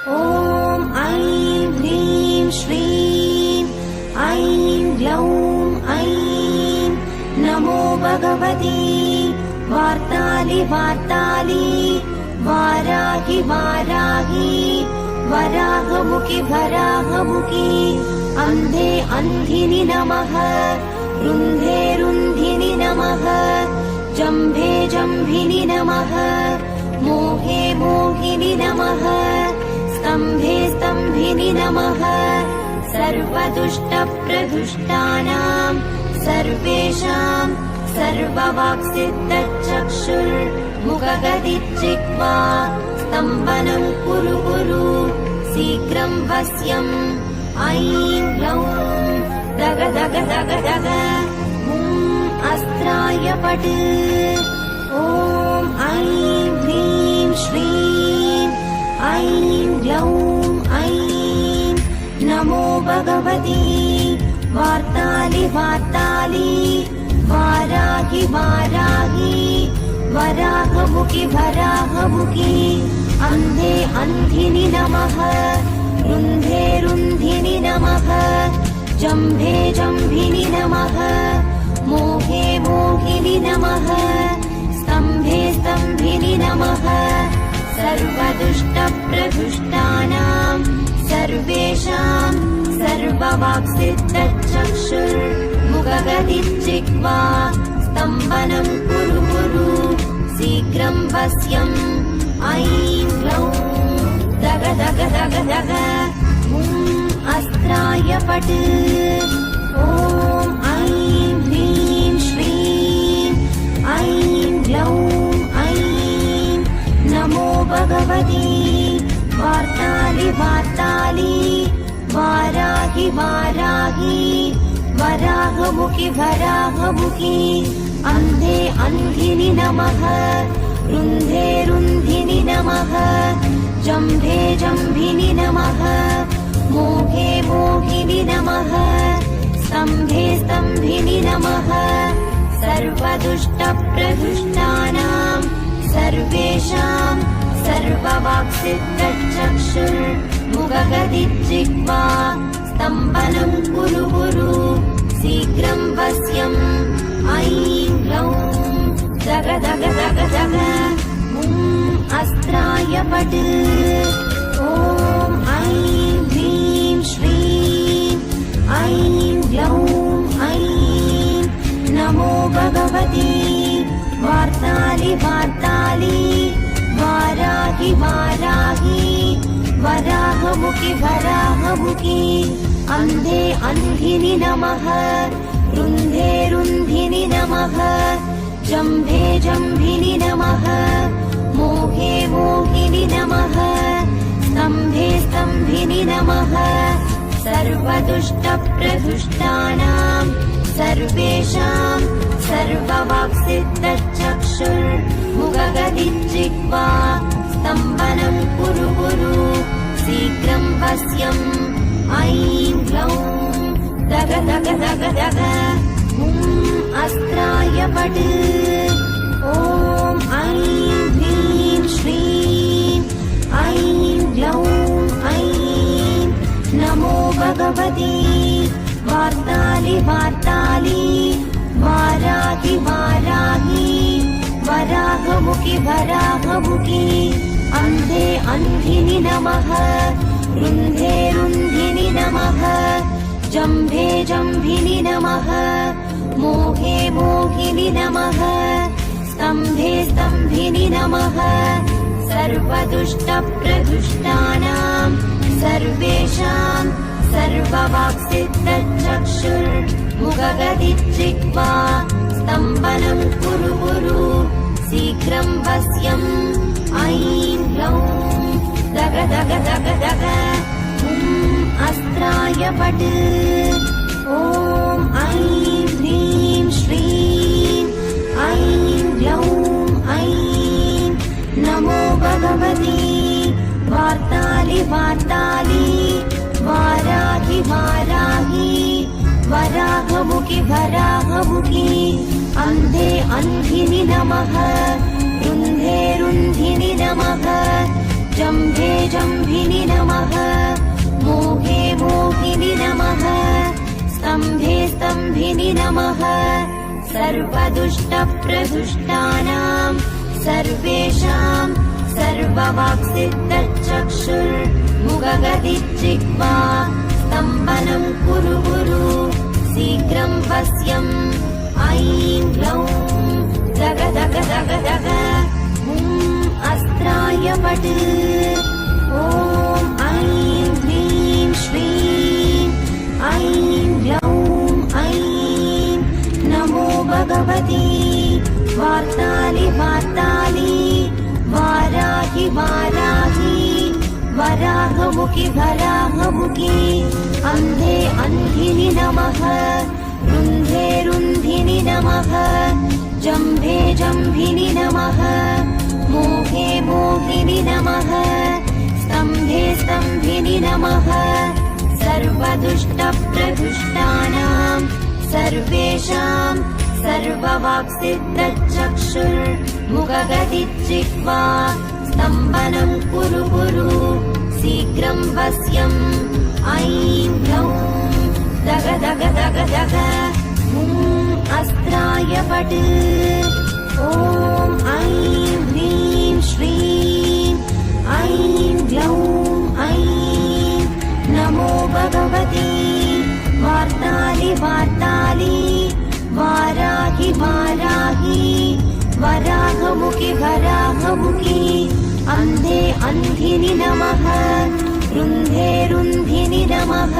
ॐ ऐं ह्रीं श्रीं ऐं ग्लौं ऐं नमो भगवती वार्तालि वार्तालि वाराहि वाराहि वराहमुखि वराहमुखि अन्धे अन्धिनि नमः रुन्धे रुन्धिनि नमः जम्भे जम्भिनि नमः मोहे मोहिनि नमः स्तम्भे स्तम्भिनि नमः सर्वदुष्टप्रदुष्टानां सर्वेषां सर्ववाक्सिद्धचक्षुर्मुखगदिज्जिह्वा स्तम्भनं कुरु कुरु शीघ्रं वश्यम् ऐं ग्लौं दग दग दग दग अस्त्राय पट् ॐ ऐं ह्रीं श्रीं ऐं ग्लौं ऐं नमो भगवती वार्तालि वार्तालि वाराहि वाराहि वराहमुखि वराहमुखि अन्धे अन्धिनि नमः रुन्धे रुन्धिनि नमः जम्भे जम्भिनि नमः मोहे मोहिनि नमः स्तम्भे स्तम्भिनि नमः सर्वदुष्टप्रदुष्टानां सर्वेषां सर्ववाक्सिद्धचक्षुर्मुखगदिज्जिह्वा स्तम्भनं कुरु कुरु शीघ्रं वश्यम् ऐं ग्लौं दग दग दग दग अस्त्राय पट् ॐ ऐं ह्रीं श्रीं ऐं ग्लौं ऐं नमो भगवती वार्तालि वार्तालि वाराहि वाराहि वराहमुखि वराहमुखि अन्धे अन्धिनि नमः रुन्धे रुन्धिनि नमः जम्भे जम्भिनि नमः मोहे मोहिनि नमः स्तम्भे स्तम्भिनि नमः सर्वदुष्टप्रदुष्टानां सर्वेषां सर्ववाक्सिद्धचक्षुर्मुखगदिज्जिह्वा स्तम्भनं कुरु कुरु शीघ्रं वश्यम् ऐं ग्लौं दग दग दग दग अस्त्राय पट् ॐ ऐं ह्रीं श्रीं ऐं ग्लौं ऐं नमो भगवती वार्तालि वार्तालि वाराहि वाराहि वराहमुखि वराहमुखि अन्धे अन्धिनि नमः रुन्धे रुन्धिनि नमः जम्भे जम्भिनि नमः मोहे मोहिनि नमः स्तम्भे स्तम्भिनि नमः सर्वदुष्टप्रदुष्टानां सर्वेषां सर्ववाक्सिद्धचक्षुर्मुखगदिज्जिह्वा स्तम्भनं कुरु कुरु शीघ्रं वश्यम् ऐं ग्लौं दग दग दग दग अस्त्राय पट् ॐ ऐं ह्रीं श्रीं ऐं ग्लौं ऐं नमो भगवती वार्तालि वार्तालि वाराहि वाराहि वराहमुखि वराहमुखि अन्धे अन्धिनि नमः रुन्धे रुन्धिनि नमः जम्भे जम्भिनि नमः मोहे मोहिनि नमः स्तम्भे स्तम्भिनि नमः सर्वदुष्टप्रदुष्टानां सर्वेषां सर्ववाक्सिद्धचक्षुर्मुखगदिज्जिह्वा स्तम्भनं कुरु कुरु शीघ्रं वश्यम् ऐं ग्लौं दग दग दग दग अस्त्राय पट् ॐ ऐं ह्रीं श्रीं ऐं ग्लौं ऐं नमो भगवती वार्तालि वार्तालि वाराहि वाराहि वराहमुखि वराहमुखि अन्धे अन्धिनि नमः रुन्धे रुन्धिनि नमः जम्भे जम्भिनि नमः मोहे मोहिनि नमः स्तम्भे स्तम्भिनि नमः सर्वदुष्टप्रदुष्टानां सर्वेषां सर्ववाक्सिद्धचक्षुर्मुखगदिजिह्वा स्तम्भनं कुरु कुरु शीघ्रं वश्यम् ऐं ग्लौं दग दग दग दग अस्त्राय पट् ॐ ऐं ह्रीं श्रीं ऐं ग्लौं ऐं नमो भगवती वार्तालि वार्तालि वाराहि वाराहि वराहमुखि वराहमुखि अन्धे अन्धिनि नमः रुन्धे रुन्धिनि नमः जम्भे जम्भिनि नमः मोहे मोहिनि नमः स्तम्भे स्तम्भिनि नमः सर्वदुष्टप्रदुष्टानां सर्वेषां सर्ववाक्सिद्धचक्षुर्मुखगदिजिह्वा स्तम्भनं कुरु कुरु शीघ्रं वश्यम् ऐं ग्लौं दग दग दग दग अस्त्राय पट् ॐ ऐं ह्रीं श्रीं ऐं ग्लौं ऐं नमो भगवती वार्तालि वार्तालि वाराहि वाराहि वराहमुखि वराहमुखि अन्धे अन्धिनि नमः रुन्धे रुन्धिनि नमः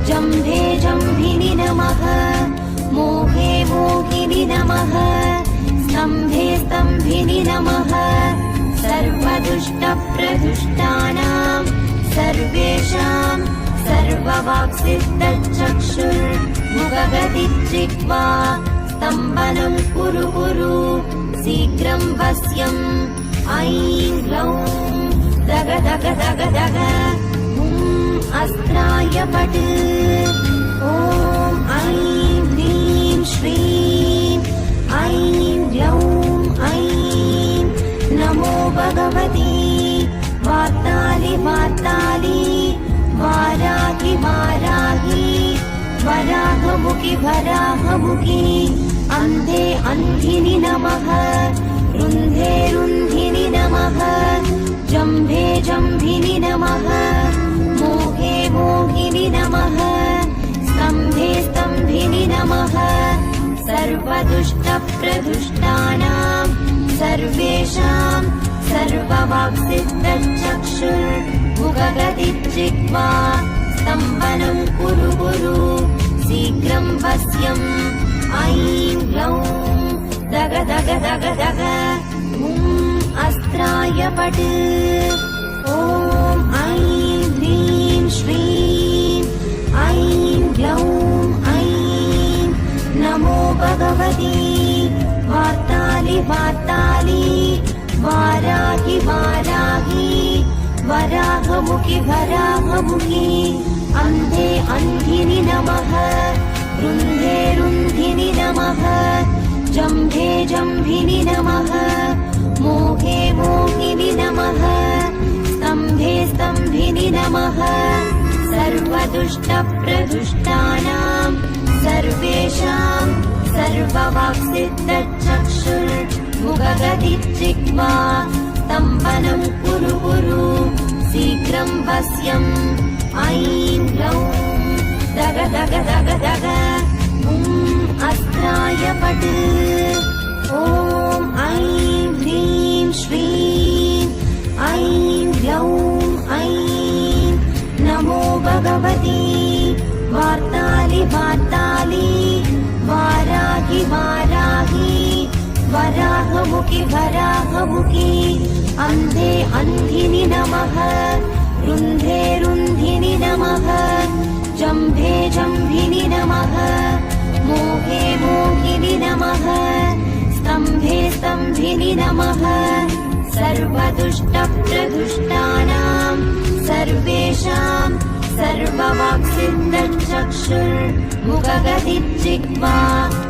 जम्भे जम्भिनि नमः मोहे मोहिनि नमः स्तम्भे स्तम्भिनि नमः सर्वदुष्टप्रदुष्टानां सर्वेषां सर्ववाक्सिद्धचक्षुर्मुखगदिजिह्वा स्तम्भनं कुरु कुरु शीघ्रं वश्यम् ऐं ग्लौं दग दग दग दग अस्त्राय पट् ॐ ऐं ह्रीं श्रीं ऐं ग्लौं ऐं नमो भगवती वार्तालि वार्तालि वाराहि वाराहि वराहमुखि वराहमुखि अन्धे अन्धिनि नमः रुन्धे रुन्धिनि नमः जम्भे जम्भिनि नमः मोहे मोहिनि नमः स्तम्भे स्तम्भिनि नमः सर्वदुष्टप्रदुष्टानां सर्वेषां सर्ववाक्सिद्धचक्षुर्मुखगदिजिह्वा स्तम्भनं कुरु कुरु शीघ्रं वश्यम् ऐं ग्लौं दग दग दग दग अस्त्राय पट् ॐ ऐं ह्रीं श्रीं ऐं ग्लौं ऐं नमो भगवती वार्तालि वार्तालि वाराहि वाराहि वराहमुखि वराहमुखि अन्धे अन्धिनि नमः रुन्धे रुन्धिनि नमः जम्भे जम्भिनि नमः मोहे मोहिनि नमः स्तम्भे स्तम्भिनि नमः सर्वदुष्टप्रदुष्टानां सर्वेषां सर्ववाक्सिद्धचक्षुर्मुखगदिजिह्वा स्तम्भनं कुरु कुरु शीघ्रं वश्यम् ऐं ग्लौं दग दग दग दग अस्त्राय पट् ॐ ऐं ह्रीं श्रीं ऐं ग्लौं ऐं नमो भगवती वार्तालि वार्तालि वाराहि वाराहि वराहमुखि वराहमुखि अन्धे अन्धिनि नमः रुन्धे रुन्धिनि नमः जम्भे जम्भिनि नमः मोहे मोहिनि नमः स्तम्भे स्तम्भिनि नमः सर्वदुष्टप्रदुष्टानां सर्वेषां सर्ववाक्सिद्धचक्षुर्मुखगदिजिह्वा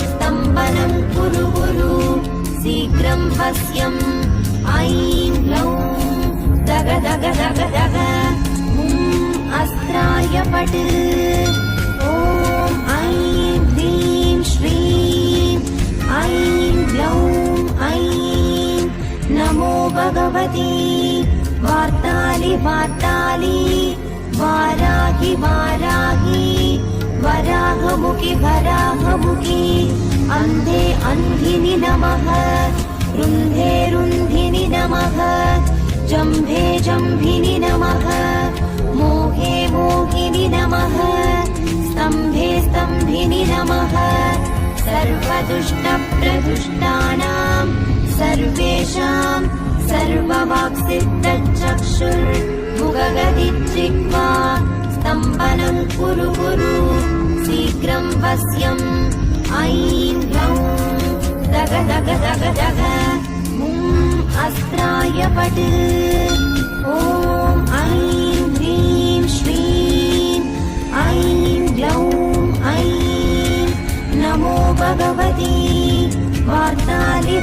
स्तम्भनं कुरु कुरु शीघ्रं वश्यम् ऐं ग्लौं दग दग दग दग दग अस्त्राय पट् ॐ ऐं ह्रीं श्रीं ऐं ग्लौं ऐं नमो भगवती वार्तालि वार्तालि वाराहि वाराहि वराहमुखि वराहमुखि अन्धे अन्धिनि नमः रुन्धे रुन्धिनि नमः जम्भे जम्भिनि नमः मोहे मोहिनि नमः स्तम्भे स्तम्भिनि नमः सर्वदुष्टप्रदुष्टानां सर्वेषां सर्ववाक्सिद्धचक्षुर्मुखगदिजिह्वा स्तम्भनं कुरु कुरु शीघ्रं वश्यम् ऐं ग्लौं दग दग दग दग अस्त्राय पट् ॐ ऐं ह्रीं श्रीं ऐं ग्लौं ऐं नमो भगवती वार्तालि